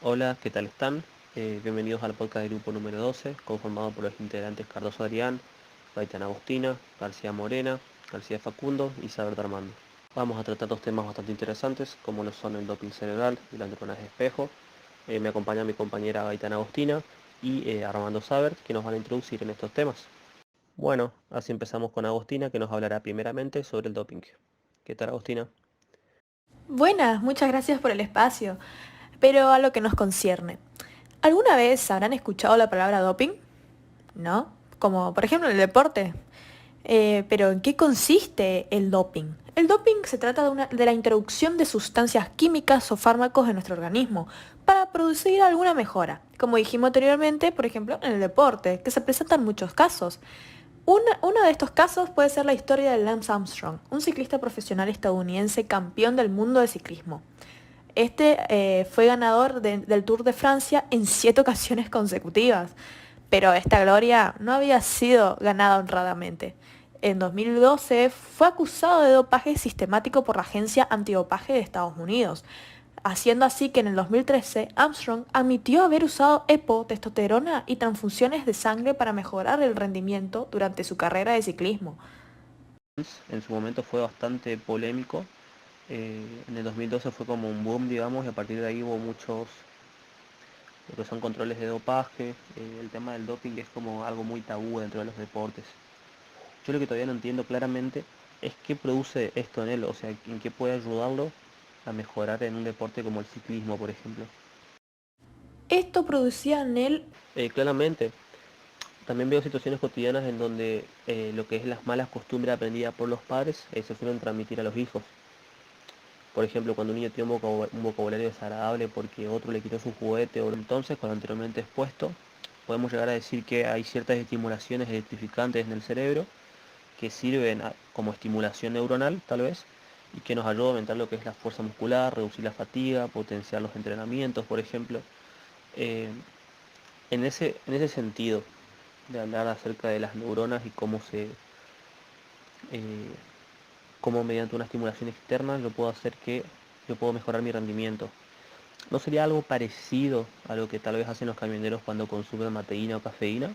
Hola, ¿qué tal están? Bienvenidos al podcast del grupo número 12, conformado por los integrantes Cardoso Adrián, Gaitán Agustina, García Morena, García Facundo y Saber Armando. Vamos a tratar dos temas bastante interesantes, como lo son el doping cerebral y la neuronas de espejo. Me acompaña mi compañera Gaitán Agustina y Armando Saber, que nos van a introducir en estos temas. Bueno, así empezamos con Agustina, que nos hablará primeramente sobre el doping. ¿Qué tal, Agustina? Buenas, muchas gracias por el espacio. Pero a lo que nos concierne. ¿Alguna vez habrán escuchado la palabra doping? ¿No? Como por ejemplo en el deporte. Pero ¿en qué consiste el doping? El doping se trata de la introducción de sustancias químicas o fármacos en nuestro organismo para producir alguna mejora. Como dijimos anteriormente, por ejemplo, en el deporte, que se presentan muchos casos. Uno de estos casos puede ser la historia de Lance Armstrong, un ciclista profesional estadounidense campeón del mundo de ciclismo. Fue ganador del Tour de Francia en 7 ocasiones consecutivas, pero esta gloria no había sido ganada honradamente. En 2012 fue acusado de dopaje sistemático por la Agencia Antidopaje de Estados Unidos, haciendo así que en el 2013 Armstrong admitió haber usado EPO, testosterona y transfusiones de sangre para mejorar el rendimiento durante su carrera de ciclismo. En su momento fue bastante polémico. En el 2012 fue como un boom, digamos, y a partir de ahí hubo muchos, lo que son controles de dopaje. El tema del doping es como algo muy tabú dentro de los deportes. Yo lo que todavía no entiendo claramente es qué produce esto en él, o sea, en qué puede ayudarlo a mejorar en un deporte como el ciclismo, por ejemplo. Esto producía en él. Claramente, también veo situaciones cotidianas en donde lo que es las malas costumbres aprendidas por los padres se suelen transmitir a los hijos. Por ejemplo, cuando un niño tiene un vocabulario desagradable porque otro le quitó su juguete o entonces, con lo anteriormente expuesto, podemos llegar a decir que hay ciertas estimulaciones electrificantes en el cerebro que sirven como estimulación neuronal, tal vez, y que nos ayuda a aumentar lo que es la fuerza muscular, reducir la fatiga, potenciar los entrenamientos, por ejemplo. Eh, en ese sentido, de hablar acerca de las neuronas y eh, cómo mediante una estimulación externa yo puedo mejorar mi rendimiento. ¿No sería algo parecido a lo que tal vez hacen los camioneros cuando consumen mateína o cafeína?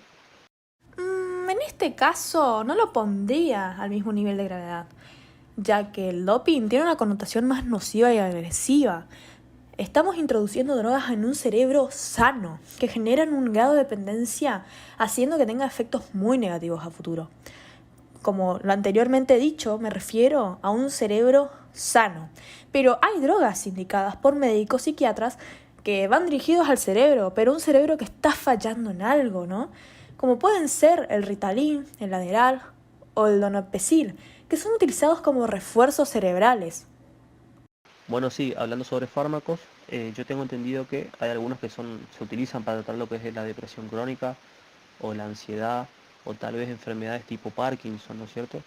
En este caso no lo pondría al mismo nivel de gravedad, ya que el doping tiene una connotación más nociva y agresiva. Estamos introduciendo drogas en un cerebro sano, que generan un grado de dependencia, haciendo que tenga efectos muy negativos a futuro. Como lo anteriormente dicho, me refiero a un cerebro sano. Pero hay drogas indicadas por médicos psiquiatras que van dirigidos al cerebro, pero un cerebro que está fallando en algo, ¿no? Como pueden ser el Ritalin, el Adderall o el Donepezil, que son utilizados como refuerzos cerebrales. Bueno, sí, hablando sobre fármacos, yo tengo entendido que hay algunos que se utilizan para tratar lo que es la depresión crónica o la ansiedad o tal vez enfermedades tipo Parkinson, ¿no es cierto?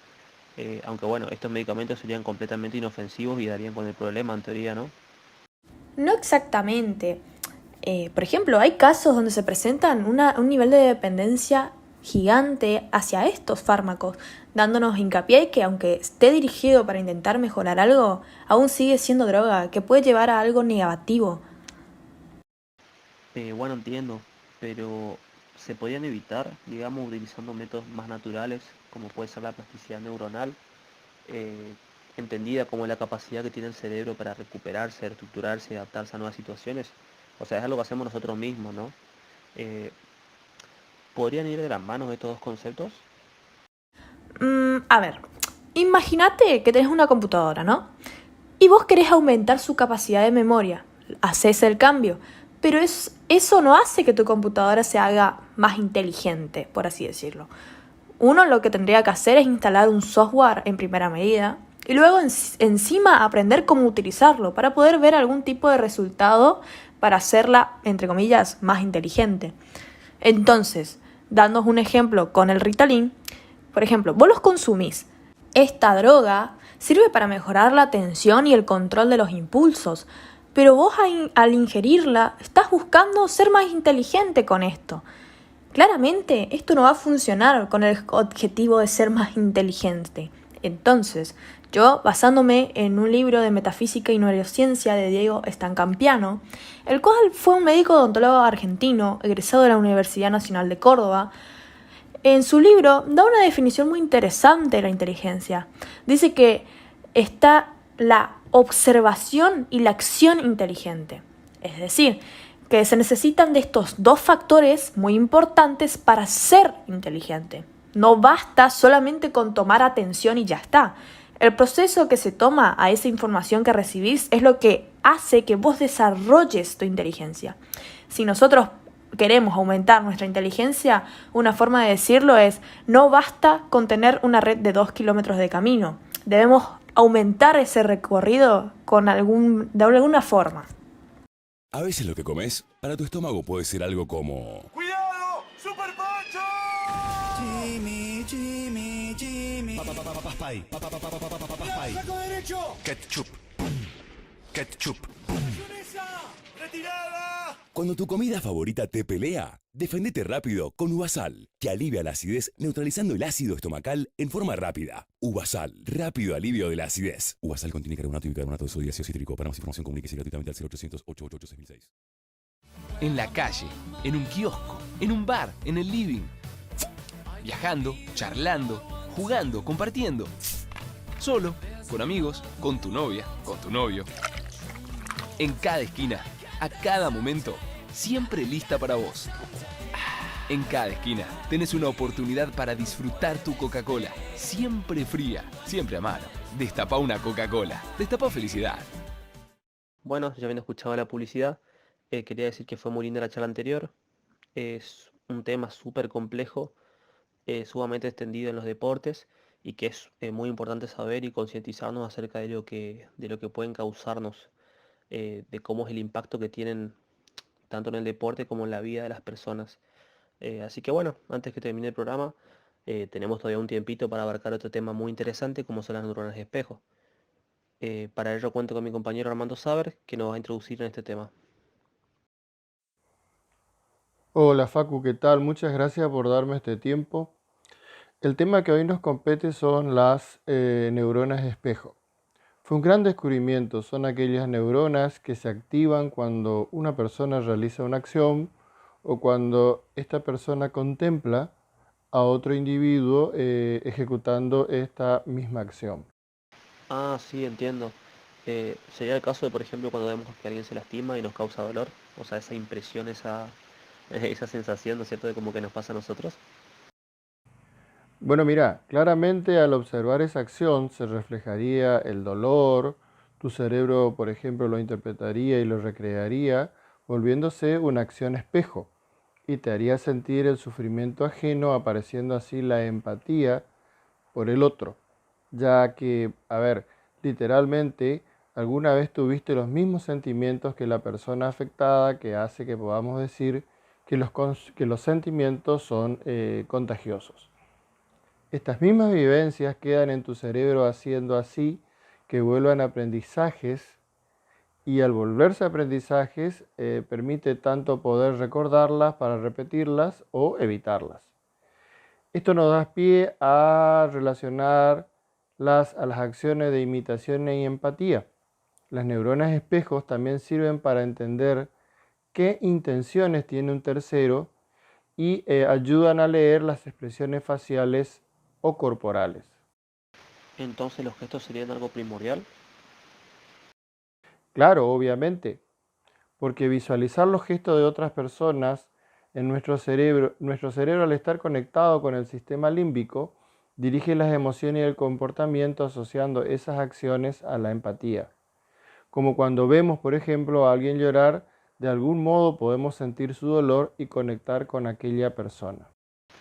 Aunque bueno, estos medicamentos serían completamente inofensivos y darían con el problema en teoría, ¿no? No exactamente. Por ejemplo, hay casos donde se presentan un nivel de dependencia gigante hacia estos fármacos, dándonos hincapié que aunque esté dirigido para intentar mejorar algo, aún sigue siendo droga, que puede llevar a algo negativo. Bueno, entiendo, pero se podían evitar, digamos, utilizando métodos más naturales, como puede ser la plasticidad neuronal, eh, entendida como la capacidad que tiene el cerebro para recuperarse, reestructurarse y adaptarse a nuevas situaciones. O sea, es algo que hacemos nosotros mismos, ¿no? Eh, ¿Podrían ir de las manos estos dos conceptos? A ver, imagínate que tenés una computadora, ¿no? Y vos querés aumentar su capacidad de memoria. Haces el cambio. Pero eso no hace que tu computadora se haga más inteligente, por así decirlo. Uno lo que tendría que hacer es instalar un software en primera medida y luego encima aprender cómo utilizarlo para poder ver algún tipo de resultado para hacerla, entre comillas, más inteligente. Entonces, dándonos un ejemplo con el Ritalin, por ejemplo, vos los consumís. Esta droga sirve para mejorar la atención y el control de los impulsos, pero vos al ingerirla estás buscando ser más inteligente con esto. Claramente esto no va a funcionar con el objetivo de ser más inteligente. Entonces, yo, basándome en un libro de metafísica y neurociencia de Diego Stancampiano, el cual fue un médico odontólogo argentino, egresado de la Universidad Nacional de Córdoba, en su libro da una definición muy interesante de la inteligencia. Dice que está la observación y la acción inteligente. Es decir, que se necesitan de estos dos factores muy importantes para ser inteligente. No basta solamente con tomar atención y ya está. El proceso que se toma a esa información que recibís es lo que hace que vos desarrolles tu inteligencia. Si nosotros queremos aumentar nuestra inteligencia, una forma de decirlo es: no basta con tener una red de 2 kilómetros de camino. Debemos aumentar ese recorrido de alguna forma. A veces lo que comes para tu estómago puede ser algo como... ¡Cuidado! ¡Super Pancho! Jimmy. Papay. ¡Saco derecho! Ketchup. ¡Mayonesa! ¡Retirada! Cuando tu comida favorita te pelea, defendete rápido con Uvasal, que alivia la acidez neutralizando el ácido estomacal en forma rápida. Uvasal, rápido alivio de la acidez. Uvasal contiene carbonato y bicarbonato de sodio y ácido cítrico. Para más información comuníquese gratuitamente al 0800 888 6006. En la calle, en un kiosco, en un bar, en el living. Viajando, charlando, jugando, compartiendo. Solo, con amigos, con tu novia, con tu novio. En cada esquina, a cada momento, siempre lista para vos. En cada esquina tenés una oportunidad para disfrutar tu Coca-Cola. Siempre fría, siempre a mano. Destapá una Coca-Cola. Destapá felicidad. Bueno, ya habiendo escuchado la publicidad, quería decir que fue muy linda la charla anterior. Es un tema súper complejo, sumamente extendido en los deportes y que es muy importante saber y concientizarnos acerca de lo que pueden causarnos, de cómo es el impacto que tienen tanto en el deporte como en la vida de las personas. Así que bueno, antes que termine el programa, tenemos todavía un tiempito para abarcar otro tema muy interesante como son las neuronas de espejo. Para ello cuento con mi compañero Armando Saber, que nos va a introducir en este tema. Hola Facu, ¿qué tal? Muchas gracias por darme este tiempo. El tema que hoy nos compete son las neuronas espejo. Fue un gran descubrimiento, son aquellas neuronas que se activan cuando una persona realiza una acción o cuando esta persona contempla a otro individuo ejecutando esta misma acción. Ah, sí, entiendo. Sería el caso de, por ejemplo, cuando vemos que alguien se lastima y nos causa dolor, o sea, esa impresión, esa sensación, ¿no es cierto?, de como que nos pasa a nosotros. Bueno, mira, claramente al observar esa acción se reflejaría el dolor, tu cerebro, por ejemplo, lo interpretaría y lo recrearía, volviéndose una acción espejo, y te haría sentir el sufrimiento ajeno, apareciendo así la empatía por el otro, ya que, a ver, literalmente, alguna vez tuviste los mismos sentimientos que la persona afectada, que hace que podamos decir que que los sentimientos son contagiosos. Estas mismas vivencias quedan en tu cerebro haciendo así que vuelvan aprendizajes y al volverse aprendizajes permite tanto poder recordarlas para repetirlas o evitarlas. Esto nos da pie a relacionar a las acciones de imitación y empatía. Las neuronas espejos también sirven para entender qué intenciones tiene un tercero y ayudan a leer las expresiones faciales o corporales. Entonces los gestos serían algo primordial. Claro, obviamente, porque visualizar los gestos de otras personas en nuestro cerebro al estar conectado con el sistema límbico, dirige las emociones y el comportamiento asociando esas acciones a la empatía. Como cuando vemos, por ejemplo, a alguien llorar, de algún modo podemos sentir su dolor y conectar con aquella persona.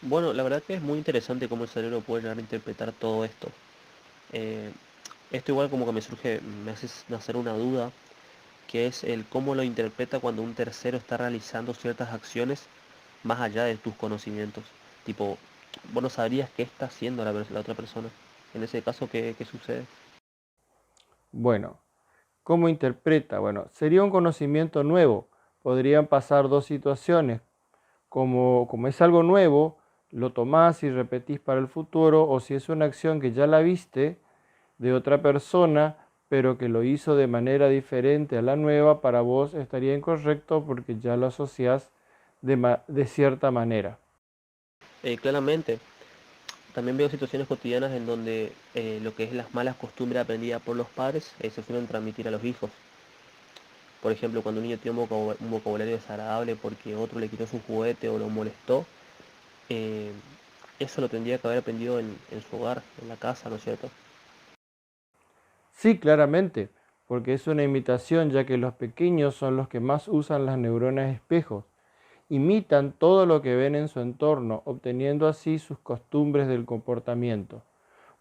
Bueno, la verdad que es muy interesante cómo el cerebro puede llegar a interpretar todo esto. Eh, Esto igual como que me hace nacer una duda, que es el cómo lo interpreta cuando un tercero está realizando ciertas acciones más allá de tus conocimientos. Tipo, vos no sabrías qué está haciendo la otra persona. En ese caso, ¿qué sucede? Bueno, ¿cómo interpreta? Bueno, sería un conocimiento nuevo. Podrían pasar dos situaciones. Como es algo nuevo, lo tomás y repetís para el futuro, o si es una acción que ya la viste de otra persona, pero que lo hizo de manera diferente a la nueva, para vos estaría incorrecto porque ya lo asociás de cierta manera. Claramente, también veo situaciones cotidianas en donde lo que es las malas costumbres aprendidas por los padres se suelen transmitir a los hijos. Por ejemplo, cuando un niño tiene un vocabulario desagradable porque otro le quitó su juguete o lo molestó, eh, eso lo tendría que haber aprendido en su hogar, en la casa, ¿no es cierto? Sí, claramente, porque es una imitación, ya que los pequeños son los que más usan las neuronas espejos. Imitan todo lo que ven en su entorno, obteniendo así sus costumbres del comportamiento.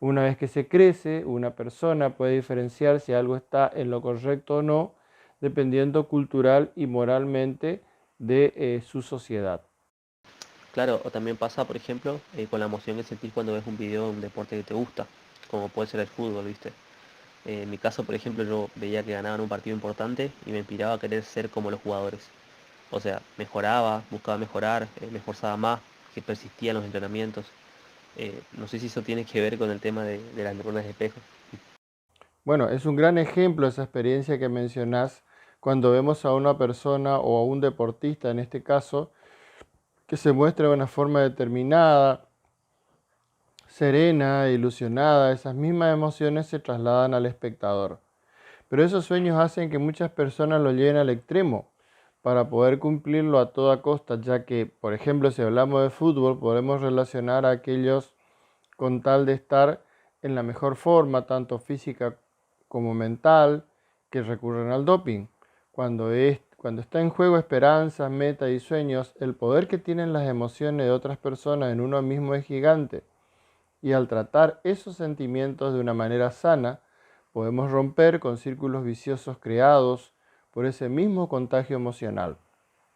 Una vez que se crece, una persona puede diferenciar si algo está en lo correcto o no, dependiendo cultural y moralmente de su sociedad. Claro, o también pasa, por ejemplo, con la emoción que sentís cuando ves un video de un deporte que te gusta, como puede ser el fútbol, ¿viste? En mi caso, por ejemplo, yo veía que ganaban un partido importante y me inspiraba a querer ser como los jugadores. O sea, mejoraba, buscaba mejorar, me esforzaba más, que persistía en los entrenamientos. No sé si eso tiene que ver con el tema de las neuronas de espejo. Bueno, es un gran ejemplo esa experiencia que mencionás cuando vemos a una persona o a un deportista, en este caso, que se muestra de una forma determinada, serena, ilusionada. Esas mismas emociones se trasladan al espectador. Pero esos sueños hacen que muchas personas lo lleven al extremo para poder cumplirlo a toda costa, ya que, por ejemplo, si hablamos de fútbol, podemos relacionar a aquellos con tal de estar en la mejor forma, tanto física como mental, que recurren al doping. Cuando está en juego esperanzas, metas y sueños, el poder que tienen las emociones de otras personas en uno mismo es gigante. Y al tratar esos sentimientos de una manera sana, podemos romper con círculos viciosos creados por ese mismo contagio emocional.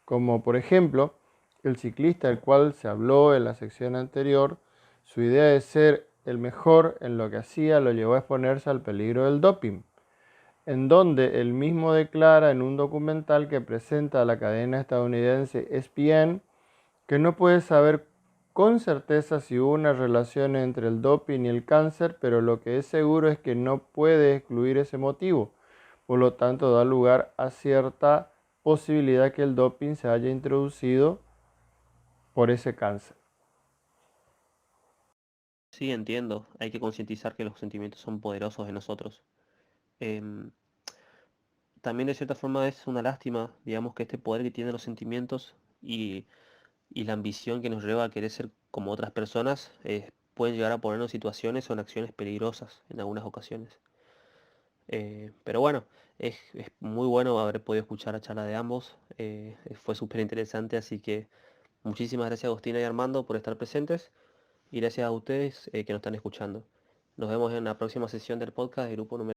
Como por ejemplo, el ciclista del cual se habló en la sección anterior, su idea de ser el mejor en lo que hacía lo llevó a exponerse al peligro del doping, en donde él mismo declara en un documental que presenta a la cadena estadounidense ESPN que no puede saber con certeza si hubo una relación entre el doping y el cáncer, pero lo que es seguro es que no puede excluir ese motivo. Por lo tanto, da lugar a cierta posibilidad que el doping se haya introducido por ese cáncer. Sí, entiendo. Hay que concientizar que los sentimientos son poderosos en nosotros. Em, También de cierta forma es una lástima, digamos, que este poder que tienen los sentimientos y, y la ambición que nos lleva a querer ser como otras personas pueden llegar a ponernos en situaciones o en acciones peligrosas en algunas ocasiones. Pero bueno, es muy bueno haber podido escuchar la charla de ambos. Fue súper interesante, así que muchísimas gracias Agustina y Armando por estar presentes y gracias a ustedes que nos están escuchando. Nos vemos en la próxima sesión del podcast del grupo número